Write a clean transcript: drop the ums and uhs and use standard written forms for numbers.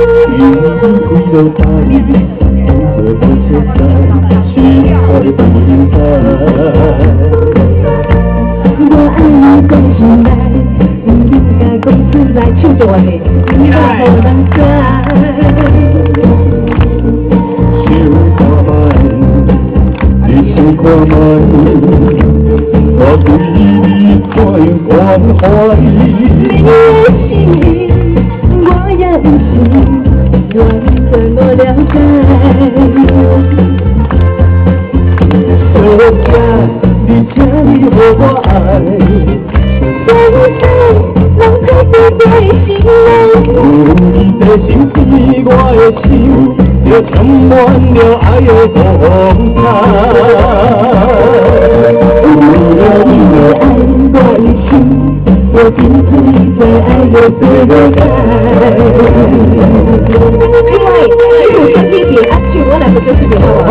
为了爱，我不存在，心爱不应该。我爱你到现在，你应该讲出来，唱大嘞，应该互人知。想看卖，我对你快关怀。你的心，我也有心，愿怎么了解？多谢你这里和我爱，所以能陪你的心内。你的心比我的心。就充满了爱的风采，为了你的爱，我一生，我尽可以在爱的最后开。另外，这首歌曲也阿舅，我来不就是比较好。